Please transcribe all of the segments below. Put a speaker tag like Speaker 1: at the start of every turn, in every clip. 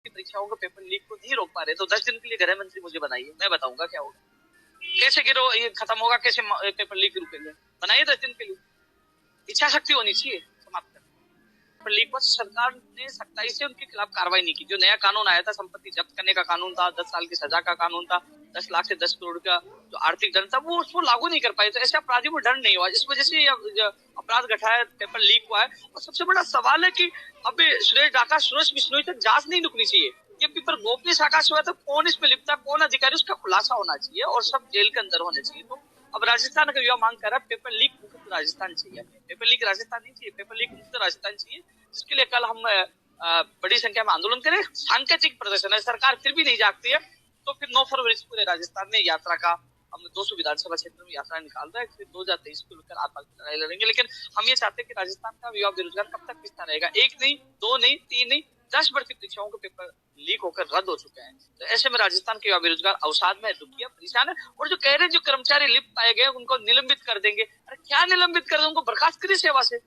Speaker 1: की परीक्षाओं के पेपर लीक को नहीं रोक पा रहे तो 10 दिन के लिए गृह मंत्री मुझे बनाइए, मैं बताऊंगा क्या होगा। कैसे गिरो ये खत्म होगा, कैसे पेपर लीक रुकेंगे, बनाइए 10 दिन के लिए। इच्छा शक्ति होनी चाहिए समाप्त करने। पेपर लीक पर सरकार ने सख्ताई से उनके खिलाफ कार्रवाई नहीं की। जो नया कानून आया था, संपत्ति जब्त करने का कानून था, 10 साल की सजा का कानून था, 10 लाख से 10 करोड़ का जो आर्थिक दंड था, वो उसको लागू नहीं कर पाए। तो ऐसे अपराधियों को दंड नहीं हुआ, इस वजह से अपराध घटा है, पेपर लीक हुआ है। और सबसे बड़ा सवाल है कि अब सुरेश डाका, सुरेश बिश्नोई तक जांच नहीं रुकनी चाहिए। ये पेपर गोपनीय शाखा से हुआ तो कौन इसमें लिप्त था, कौन अधिकारी, उसका खुलासा होना चाहिए और सब जेल के अंदर होने चाहिए। तो अब राजस्थान का युवा मांग कर रहा है पेपर लीक मुक्त राजस्थान चाहिए। पेपर लीक राजस्थान नहीं चाहिए, पेपर लीक मुक्त राजस्थान चाहिए। जिसके लिए कल हम बड़ी संख्या में आंदोलन करें। सांकेतिक प्रदर्शन है, सरकार फिर भी नहीं जागती है तो फिर 9 फरवरी से पूरे राजस्थान में यात्रा का हम 200 विधानसभा क्षेत्र में यात्रा निकाल रहे हैं। फिर 2023 को लेकर आतंक की लड़ाई लड़ेंगे। लेकिन हम ये चाहते हैं कि राजस्थान का युवा बेरोजगार कब तक पिसता रहेगा। 1 नहीं, 2 नहीं, 3 नहीं, 10 भर्ती परीक्षाओं के पेपर लीक होकर रद्द हो चुके हैं। तो ऐसे में राजस्थान के युवा बेरोजगार अवसाद में, दुखी है, परेशान है। और जो कह रहे हैं जो कर्मचारी लिप्त पाए गए उनको निलंबित कर देंगे, अरे क्या निलंबित कर देंगे? उनको बर्खास्त करिए सेवा से।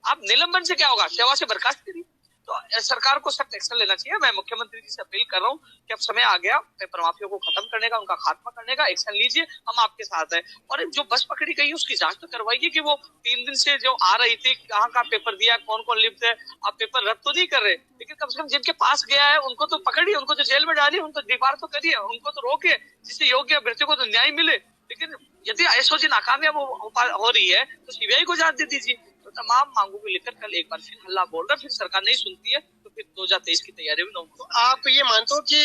Speaker 1: आप निलंबन से क्या होगा, सेवा से बर्खास्त करिए। तो सरकार को सख्त एक्शन लेना चाहिए। मैं मुख्यमंत्री जी से अपील कर रहा हूँ कि अब समय आ गया पेपर माफिया को खत्म करने का, उनका खात्मा करने का। एक्शन लीजिए, हम आपके साथ हैं। और जो बस पकड़ी गई उसकी जांच तो करवाइए कि वो 3 दिन से जो आ रही थी, कहाँ कहाँ पेपर दिया, कौन कौन लिप्त है। आप पेपर रद्द तो नहीं कर रहे, लेकिन कम से कम जिनके पास गया है उनको तो पकड़िए, उनको तो जेल में डालिए, उनको दीवार तो करिए, उनको तो रोकिए, जिससे योग्य अभ्यर्थी को तो न्याय मिले। लेकिन यदि एसओजी नाकामयाब हो रही है तो सीबीआई को जांच दे दीजिए। तो तमाम मांगों को लेकर कल एक बार फिर हल्ला बोल रहा, फिर सरकार नहीं सुनती है तो फिर 2023 की तैयारी में तो
Speaker 2: आप ये मानते हो कि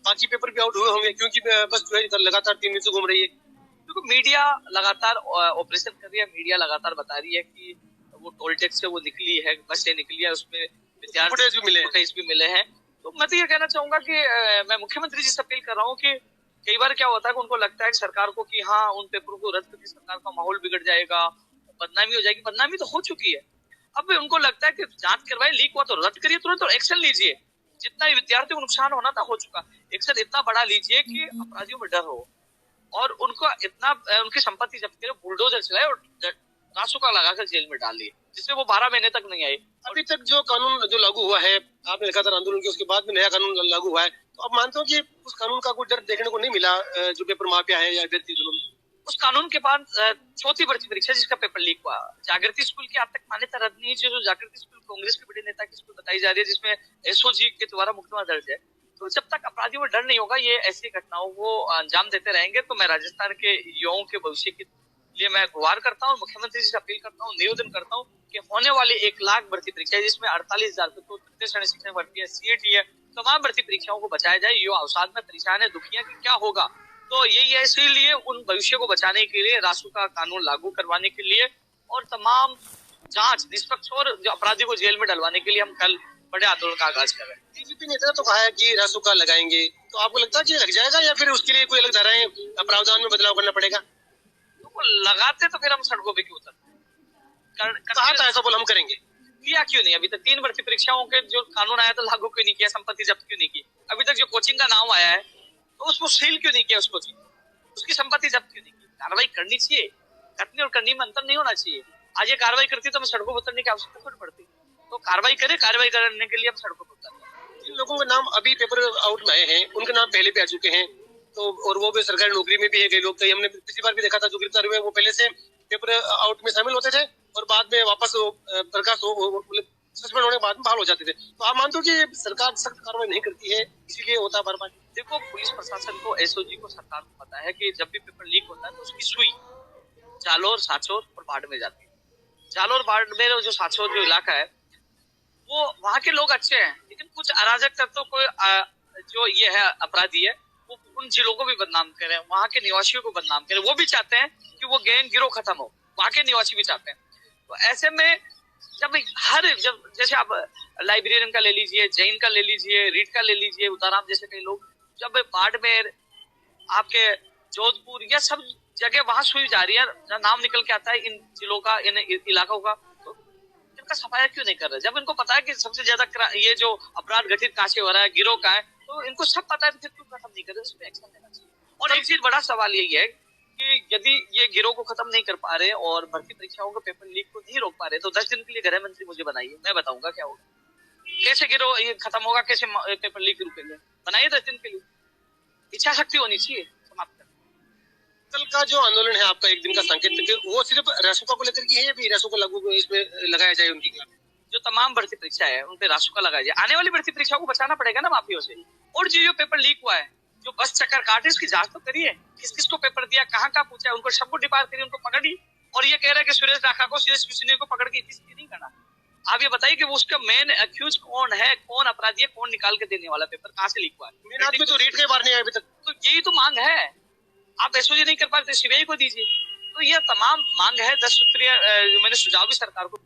Speaker 2: बाकी पेपर भी आउट हुए होंगे क्योंकि बस जो है लगातार 3 दिन से घूम रही है?
Speaker 1: क्योंकि मीडिया लगातार ऑपरेशन कर रही है, मीडिया लगातार बता रही है कि वो टोल टैक्स से वो निकली है, बस से निकली है, उसमें
Speaker 2: फुटेज
Speaker 1: भी मिले हैं। तो मैं तो ये कहना चाहूंगा कि मैं मुख्यमंत्री जी से अपील कर रहा हूँ कि कई बार क्या होता है कि उनको लगता है कि सरकार को कि हाँ उन पेपरों को रद्द करके सरकार का माहौल बिगड़ जाएगा, बदनामी हो जाएगी। बदनामी तो हो चुकी है। अब उनको लगता है कि जांच करवाए, लीक हुआ तो रद्द करिए, तुरंत एक्शन लीजिए। जितना विद्यार्थियों को नुकसान होना था हो चुका, एक्शन इतना बड़ा लीजिए कि अपराधियों में डर हो और उनको इतना उनकी संपत्ति जब्त करे, बुलडोजर चलाए और रासुका लगाकर जेल में डाल लिए, जिससे वो 12 महीने तक नहीं आए।
Speaker 2: अभी तक जो कानून जो लागू हुआ है, आपने लगातार आंदोलन किया, उसके बाद में नया कानून लागू हुआ है, तो आप मानते हो कि उस कानून का कोई डर देखने को नहीं मिला जो पेपर माफिया है या अभ्यर्थी जुल्म?
Speaker 1: उस कानून के बाद चौथी भर्ती परीक्षा जिसका पेपर लीक हुआ, जागृति स्कूल की आज तक मान्यता रद्द नहीं। जो जागृति स्कूल कांग्रेस के बड़े नेता की स्कूल बताई जा रही है, जिसमें एसओजी के द्वारा मुकदमा दर्ज है। तो जब तक अपराधियों में डर नहीं होगा, ये ऐसी घटनाओं को अंजाम देते रहेंगे। तो मैं राजस्थान के युवाओं के भविष्य के लिए मैं गुहार करता हूँ, मुख्यमंत्री जी से अपील करता हूँ, निवेदन करता हूँ कि होने वाली 1 लाख भर्ती परीक्षा जिसमें 48,000 तो तृतीय श्रेणी शिक्षक भर्ती है, सीईटी है, तमाम भर्ती परीक्षाओं को बचाया जाए। युवा अवसाद में परेशान है, दुखिया कि क्या होगा। तो यही है, इसीलिए उन भविष्य को बचाने के लिए रासुका कानून लागू करवाने के लिए और तमाम जांच निष्पक्ष और जो अपराधी को जेल में डलवाने के लिए हम कल बड़े आंदोलन का आगाज कर रहे हैं।
Speaker 2: बीजेपी ने इतना तो कहा है कि रासुका लगाएंगे, तो आपको लगता है कि लग जाएगा या फिर उसके लिए कोई अलग धाराएं प्रावधान में बदलाव करना पड़ेगा?
Speaker 1: तो लगाते तो फिर हम सड़कों पे क्यों
Speaker 2: उतरते? ऐसा बोल हम करेंगे,
Speaker 1: किया क्यों नहीं? अभी तक 3 भर्ती परीक्षाओं के जो कानून आया था लागू क्यों नहीं किया? संपत्ति जब्त क्यों नहीं की? अभी तक जो कोचिंग का नाम आया है तो उसको सील क्यों नहीं किया? उसको उसकी संपत्ति जब्त क्यों नहीं की? कार्रवाई करनी चाहिए, करनी और करनी में अंतर नहीं होना चाहिए। आज ये कार्रवाई करती तो हमें सड़कों पर उतरने की आवश्यकता थोड़ी पड़ती। तो कार्रवाई करे, कार्रवाई करने के लिए हम सड़कों पर उतरते हैं।
Speaker 2: जिन लोगों के नाम अभी पेपर आउट में आए हैं उनके नाम पहले भी आ चुके हैं, तो और वो भी सरकारी नौकरी में भी है। कई लोग, कई हमने पिछली बार भी देखा था जो गिरफ्तार हुए वो पहले से पेपर आउट में शामिल होते थे और बाद में वापस सस्पेंड होने के बाद में बहाल हो जाते थे। तो आप मानते हो कि सरकार सख्त कार्रवाई नहीं करती है, इसीलिए होता है बार-बार?
Speaker 1: देखो, पुलिस प्रशासन को, एसओजी को, सरकार को पता है कि जब भी पेपर लीक होता है तो उसकी सुई जालोर, सांचौर और बाड़मेर जाती है। जालोर, बाड़मेर और जो सांचौर जो इलाका है वो वहाँ के लोग अच्छे हैं, लेकिन कुछ अराजक तत्वों को जो ये है अपराधी है वो उन जिलों को भी बदनाम करे, वहाँ के निवासियों को बदनाम करे। वो भी चाहते हैं कि वो गैंग गिरोह खत्म हो, वहाँ के निवासी भी चाहते हैं। तो ऐसे में जब जैसे आप लाइब्रेरियन का ले लीजिए, जैन का ले लीजिए, रीट का ले लीजिए, उदाराम जैसे कई लोग, जब बाड़मेर, आपके जोधपुर, या सब जगह वहां सुई जा रही है, नाम निकल के आता है इन जिलों का, इन इलाकों का, तो इनका सफाया क्यों नहीं कर रहे? जब इनको पता है कि सबसे ज्यादा ये जो अपराध घटित कहाँ से हो रहा है, गिरोह का है, तो इनको सब पता है, तो फिर क्यों खत्म नहीं कर रहे? उस पर एक्शन लेना चाहिए। और एक चीज बड़ा सवाल यही है कि यदि ये गिरोह को खत्म नहीं कर पा रहे और भर्ती परीक्षाओं के पेपर लीक को नहीं रोक पा रहे तो 10 दिन के लिए गृह मंत्री मुझे बनाइए, मैं बताऊंगा क्या होगा। कैसे गिरो ये खत्म होगा, कैसे पेपर लीक रुकेंगे? बनाइए 10 दिन के लिए, इच्छा शक्ति होनी चाहिए। समाप्त कर।
Speaker 2: कल का जो आंदोलन है आपका, एक दिन का संकेत, वो सिर्फ रासुका को लेकर की है या भी रासुका लागू इसमें लगाया जाए उनकी?
Speaker 1: जो तमाम भर्ती परीक्षा है उन पे रासुका लगाया जाए। आने वाली भर्ती परीक्षाओं को बचाना पड़ेगा ना माफियों से। और जो पेपर लीक हुआ है, जो बस चक्कर काटे, उसकी जांच तो करिए, किस किस को पेपर दिया, कहाँ पूछा है, उनको सबको डिपार करिए, उनको पकड़िए। और ये कह रहे हैं कि सुरेश राखा को, सुरेश मिश्रा को पकड़ के इतनी नहीं करना। आप ये बताइए कि वो उसका मेन अक्यूज कौन है, कौन अपराधी है, कौन निकाल के देने वाला, पेपर कहाँ से लीक हुआ है?
Speaker 2: मेन आदमी तो रीट के बार नहीं आया अभी तक।
Speaker 1: तो यही तो मांग है। आप एसओजी नहीं कर पाते, सीबीआई को दीजिए। तो ये तमाम मांग है 10 सूत्रीय, मैंने सुझाव भी सरकार को